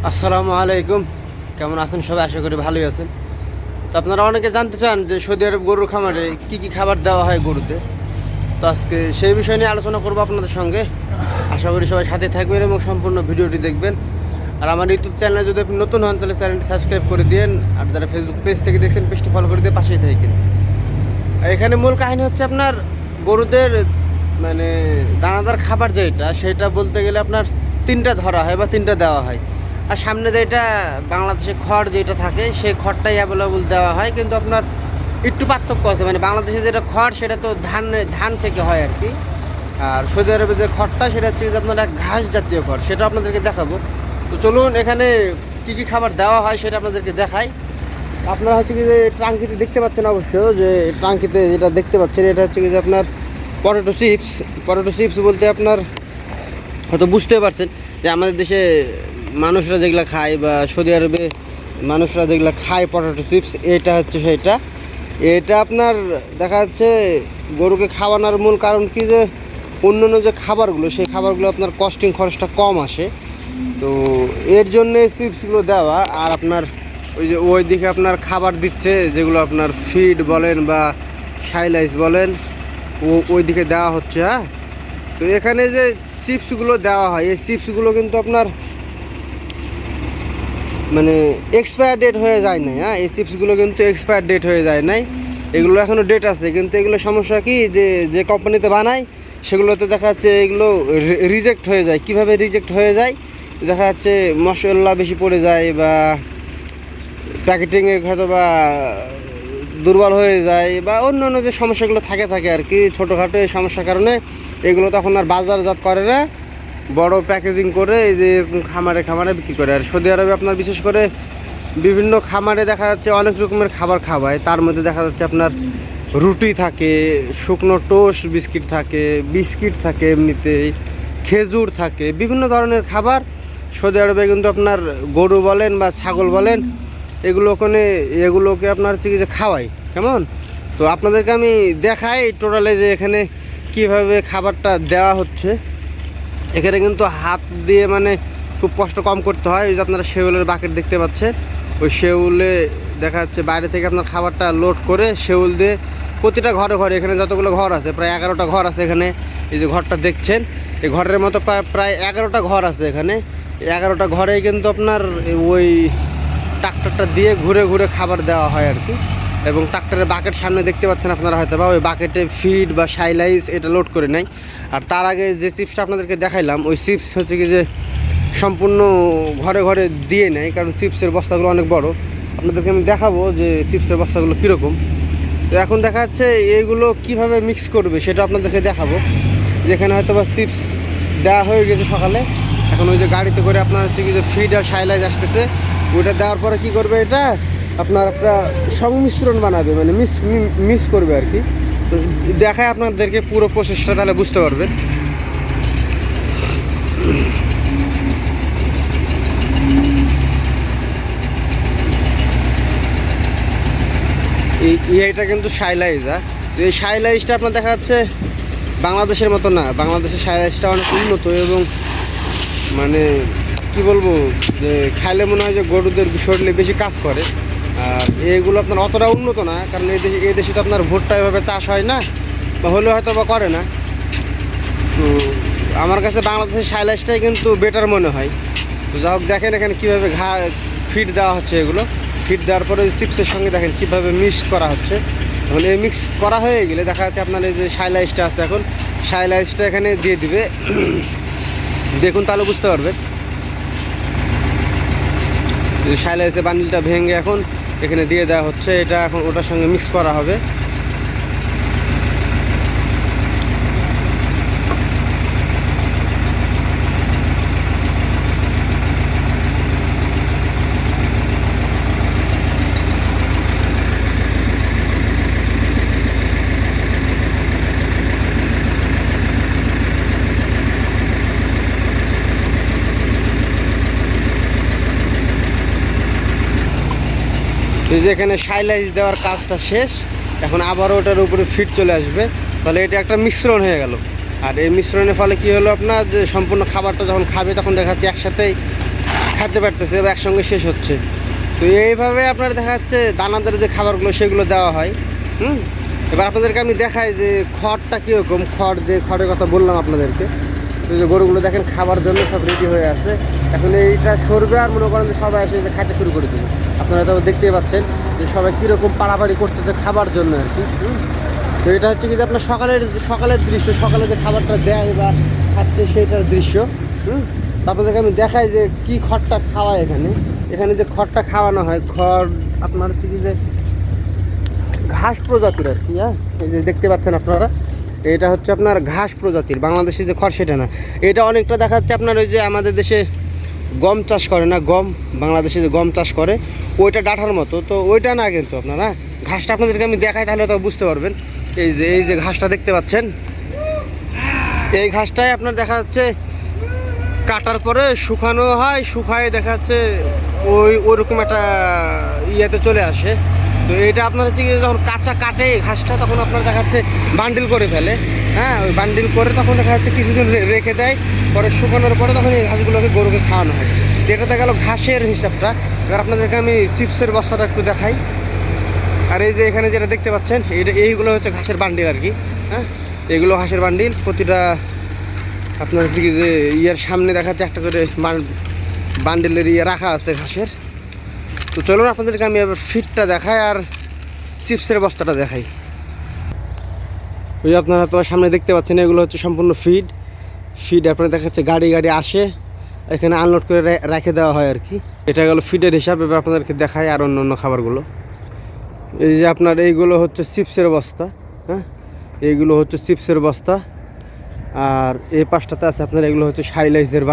আসসালামু আলাইকুম। কেমন আছেন সবাই? আশা করি ভালোই আছেন। তো আপনারা অনেকে জানতে চান যে সৌদি আরব গরুর খামারে কি খাবার দেওয়া হয় গরুতে। তো আজকে সেই বিষয় নিয়ে আলোচনা করবো আপনাদের সঙ্গে। আশা করি সবাই সাথে থাকবেন এবং সম্পূর্ণ ভিডিওটি দেখবেন। আর আমার ইউটিউব চ্যানেলে যদি আপনি নতুন হন তাহলে চ্যানেলটি সাবস্ক্রাইব করে দিন। আর যারা ফেসবুক পেজ থেকে দেখছেন পেজটি ফলো করে দিয়ে পাশেই থাকেন। আর এখানে মূল কাহিনী হচ্ছে আপনার গরুদের মানে দানাদার খাবার যেটা সেটা বলতে গেলে আপনার তিনটা ধরা হয় বা তিনটা দেওয়া হয়। আর সামনে যেটা বাংলাদেশে খড় যেটা থাকে সেই খড়টাই অ্যাভেলেবল দেওয়া হয়, কিন্তু আপনার একটু পার্থক্য আছে। মানে বাংলাদেশে যেটা খড় সেটা তো ধান থেকে হয় আর কি। আর সৌদি আরবে যে খড়টা সেটা হচ্ছে যে আপনার ঘাস জাতীয় খড়, সেটা আপনাদেরকে দেখাবো। তো চলুন এখানে কী খাবার দেওয়া হয় সেটা আপনাদেরকে দেখাই। আপনারা হচ্ছে কি যে ট্রাঙ্কিতে দেখতে পাচ্ছেন, অবশ্য যে ট্রাঙ্কিতে যেটা দেখতে পাচ্ছেন এটা হচ্ছে কি যে আপনার পটেটো চিপস বলতে আপনার হয়তো বুঝতে পারছেন যে আমাদের দেশে মানুষরা যেগুলো খায় বা সৌদি আরবে মানুষরা যেগুলো খায় পটেটো চিপস, এটা হচ্ছে সেটা। এটা আপনার দেখা যাচ্ছে গরুকে খাওয়ানোর মূল কারণ কি যে অন্যান্য যে খাবারগুলো সেই খাবারগুলো আপনার কস্টিং খরচটা কম আসে, তো এর জন্যে চিপসগুলো দেওয়া। আর আপনার ওই দিকে আপনার খাবার দিচ্ছে যেগুলো আপনার ফিড বলেন বা সাইলাইস বলেন, ওই দিকে দেওয়া হচ্ছে। হ্যাঁ, তো এখানে যে চিপসগুলো দেওয়া হয় এই চিপসগুলো কিন্তু আপনার মানে এক্সপায়ার ডেট হয়ে যায় নাই। হ্যাঁ, এই চিপসগুলো কিন্তু এক্সপায়ার ডেট হয়ে যায় নাই, এগুলো এখনও ডেট আছে। কিন্তু এগুলো সমস্যা কি যে যে কোম্পানিতে বানায় সেগুলোতে দেখা যাচ্ছে এগুলো রিজেক্ট হয়ে যায়। কিভাবে রিজেক্ট হয়ে যায়? দেখা যাচ্ছে মশলা বেশি পড়ে যায় বা প্যাকেটিংয়ে হয়তো বা দুর্বল হয়ে যায় বা অন্য অন্য যে সমস্যাগুলো থাকে আর কি, ছোটোখাটো এই সমস্যার কারণে এগুলো তখন আর বাজারজাত করে না, বড় প্যাকেজিং করে এই যে খামারে বিক্রি করে। আর সৌদি আরবে আপনার বিশেষ করে বিভিন্ন খামারে দেখা যাচ্ছে অনেক রকমের খাবার খাওয়ায়। তার মধ্যে দেখা যাচ্ছে আপনার রুটি থাকে, শুকনো টোস্ট বিস্কিট থাকে এমনিতেই, খেজুর থাকে, বিভিন্ন ধরনের খাবার সৌদি আরবে কিন্তু আপনার গরু বলেন বা ছাগল বলেন এগুলোকে আপনার হচ্ছে কি যে খাওয়াই কেমন। তো আপনাদেরকে আমি দেখাই টোটালে যে এখানে কিভাবে খাবারটা দেওয়া হচ্ছে। এখানে কিন্তু হাত দিয়ে মানে খুব কষ্ট কম করতে হয়। ওই যে আপনারা শেউলের বাকেট দেখতে পাচ্ছেন, ওই শেউলে দেখা যাচ্ছে বাইরে থেকে আপনার খাবারটা লোড করে শেউল দিয়ে প্রতিটা ঘরে এখানে যতগুলো ঘর আছে প্রায় 11টা ঘর আছে এখানে। এই যে ঘরটা দেখছেন, এই ঘরের মতো প্রায় 11টা ঘর আছে এখানে। 11টা ঘরেই কিন্তু আপনার ওই ট্রাক্টরটা দিয়ে ঘুরে খাবার দেওয়া হয় আর কি। এবং ট্রাক্টরের বাকেট সামনে দেখতে পাচ্ছেন আপনারা হয়তো বা, ওই বাকেটে ফিড বা সাইলাইস এটা লোড করে নেয়। আর তার আগে যে চিপসটা আপনাদেরকে দেখাইলাম ওই চিপস হচ্ছে কি যে সম্পূর্ণ ঘরে দিয়ে নেয়, কারণ চিপসের বস্তাগুলো অনেক বড়। আপনাদেরকে আমি দেখাবো যে চিপসের বস্তাগুলো কীরকম। তো এখন দেখা যাচ্ছে এইগুলো কিভাবে মিক্স করবে সেটা আপনাদেরকে দেখাবো। যেখানে হয়তো বা চিপস দেওয়া হয়ে গেছে সকালে, এখন ওই যে গাড়িতে করে আপনার হচ্ছে কি যে ফিড আর সাইলাইস আসতেছে, ওইটা দেওয়ার পরে কি করবে, এটা আপনার একটা সংমিশ্রণ বানাবে, মানে মিক্স করবে আর কি। তো দেখায় আপনাদেরকে পুরো প্রসেসটা, তাহলে বুঝতে পারবেন। এইটা কিন্তু সাইলাইজ। তো এই সাইলাইজটা আপনার দেখা যাচ্ছে বাংলাদেশের মতো না, বাংলাদেশের সাইলাইজটা অনেক উন্নত এবং মানে কি বলবো যে খাইলে মনে হয় যে গরুদের শরীরে বেশি কাজ করে। আর এইগুলো আপনার অতটা উন্নত না, কারণ এই দেশে তো আপনার ভুট্টা এভাবে চাষ হয় না, বা হলেও হয়তো বা করে না। তো আমার কাছে বাংলাদেশের সাইলাইজটাই কিন্তু বেটার মনে হয়। তো যা হোক, দেখেন এখানে কীভাবে ফিড দেওয়া হচ্ছে। এগুলো ফিড দেওয়ার পরে চিপসের সঙ্গে দেখেন কীভাবে মিক্স করা হচ্ছে। এখন এই মিক্স করা হয়ে গেলে দেখা যাচ্ছে আপনার এই যে সাইলাইজটা আছে, এখন সাইলাইজটা এখানে দিয়ে দিবে। দেখুন তাহলে বুঝতে পারবেন। সাইলাইসের বান্ডিলটা ভেঙে এখন এখানে দিয়ে দেওয়া হচ্ছে, এটা এখন ওটার সঙ্গে মিক্স করা হবে। এই যে এখানে সাইলাইজ দেওয়ার কাজটা শেষ, এখন আবারও ওটার উপরে ফিট চলে আসবে, তাহলে এটা একটা মিশ্রণ হয়ে গেল। আর এই মিশ্রণের ফলে কি হলো আপনার, যে সম্পূর্ণ খাবারটা যখন খাবে তখন দেখা যাচ্ছে একসাথেই খেতে পারতেছে বা একসঙ্গে শেষ হচ্ছে। তো এইভাবে আপনার দেখা যাচ্ছে দানাদার যে খাবারগুলো সেগুলো দেওয়া হয়। এবার আপনাদেরকে আমি দেখাই যে খড়টা কীরকম, খড়ের কথা বললাম আপনাদেরকে। তো যে গরুগুলো দেখেন খাবার জন্য সব রেডি হয়ে আছে, এখন এইটা সরবে আর মনে করেন যে সবাই এসে যে খাইতে শুরু করে দেবে। আপনারা তো দেখতেই পাচ্ছেন যে সবাই কীরকম পাড়াপাড়ি করতেছে খাবার জন্য আর কি। তো এটা হচ্ছে কি যে আপনার সকালের দৃশ্য, সকালে যে খাবারটা দেয় বা খাচ্ছে সেইটার দৃশ্য। আপনাদেরকে আমি দেখাই যে কি খড়টা খাওয়ায় এখানে যে খড়টা খাওয়ানো হয়, খড় আপনার হচ্ছে কি যে ঘাস প্রজাতির আর কি। এই যে দেখতে পাচ্ছেন আপনারা, এটা হচ্ছে আপনার ঘাস প্রজাতির, বাংলাদেশে যে খড় সেটা না। এটা অনেকটা দেখা যাচ্ছে আপনার ওই যে আমাদের দেশে গম চাষ করে না, গম, বাংলাদেশে যে গম চাষ করে ওইটা ডাঁটার মতো, তো ওইটা না কিন্তু আপনারা ঘাসটা আপনাদেরকে আমি দেখাই তাহলে তো বুঝতে পারবেন। এই যে ঘাসটা দেখতে পাচ্ছেন, এই ঘাসটাই আপনার দেখা যাচ্ছে কাটার পরে শুকানো হয়, শুকায় দেখা যাচ্ছে ওইরকম একটা ইয়েতে চলে আসে। তো এটা আপনার হচ্ছে যখন কাঁচা কাটে ঘাসটা তখন আপনার দেখা যাচ্ছে বান্ডিল করে ফেলে। ওই বান্ডিল করে তখন দেখা যাচ্ছে কিছুদিন রেখে দেয়, পরে শুকানোর পরে তখন এই ঘাসগুলোকে গরুকে খাওয়ানো হয়। তো এটাতে গেল ঘাসের হিসাবটা। এবার আপনাদেরকে আমি চিপসের বস্তাটা একটু দেখাই। আর এই যে এখানে যেটা দেখতে পাচ্ছেন এইগুলো হচ্ছে ঘাসের বান্ডিল আর কি। এগুলো ঘাসের বান্ডিল, প্রতিটা আপনার হচ্ছে কি যে ইয়ার সামনে দেখা যাচ্ছে একটা করে বান্ডিলের ইয়ে রাখা আছে ঘাসের। তো চলুন আপনাদেরকে আমি এবার ফিডটা দেখাই আর চিপসের বস্তাটা দেখাই। ওই আপনারা তো সামনে দেখতে পাচ্ছেন এগুলো হচ্ছে সম্পূর্ণ ফিড আপনার দেখা যাচ্ছে গাড়ি আসে, এখানে আনলোড করে রেখে দেওয়া হয় আর কি। এটা গেল ফিডের হিসাব। এবার আপনাদেরকে দেখাই আর অন্য খাবারগুলো। এই যে আপনার এইগুলো হচ্ছে চিপসের বস্তা, এইগুলো হচ্ছে চিপসের বস্তা। আর এই পাশটাতে আছে আপনার এগুলো হচ্ছে সাইলাইসের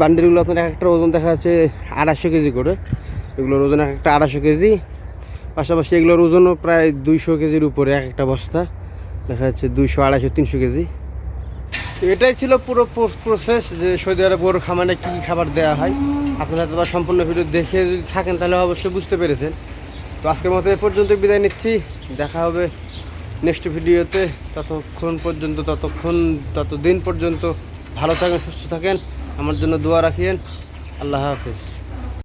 বান্ডিলগুলো আপনার একটা ওজন দেখা যাচ্ছে 250 কেজি করে। এগুলোর ওজন একটা 250 কেজি, পাশাপাশি এগুলোর ওজনও প্রায় 200 কেজির উপরে একটা বস্তা, দেখা যাচ্ছে 200, 250, 300 কেজি। তো এটাই ছিল পুরো প্রসেস যে সৌদি আরব গরুর খামারে কী খাবার দেওয়া হয়। আপনারা তো সম্পূর্ণ ভিডিও দেখে যদি থাকেন তাহলে অবশ্যই বুঝতে পেরেছেন। তো আজকের মতো এ পর্যন্ত বিদায় নিচ্ছি, দেখা হবে নেক্সট ভিডিওতে। ততদিন পর্যন্ত ভালো থাকেন, সুস্থ থাকেন, আমার জন্য দোয়া রাখিয়েন। আল্লাহ হাফেজ।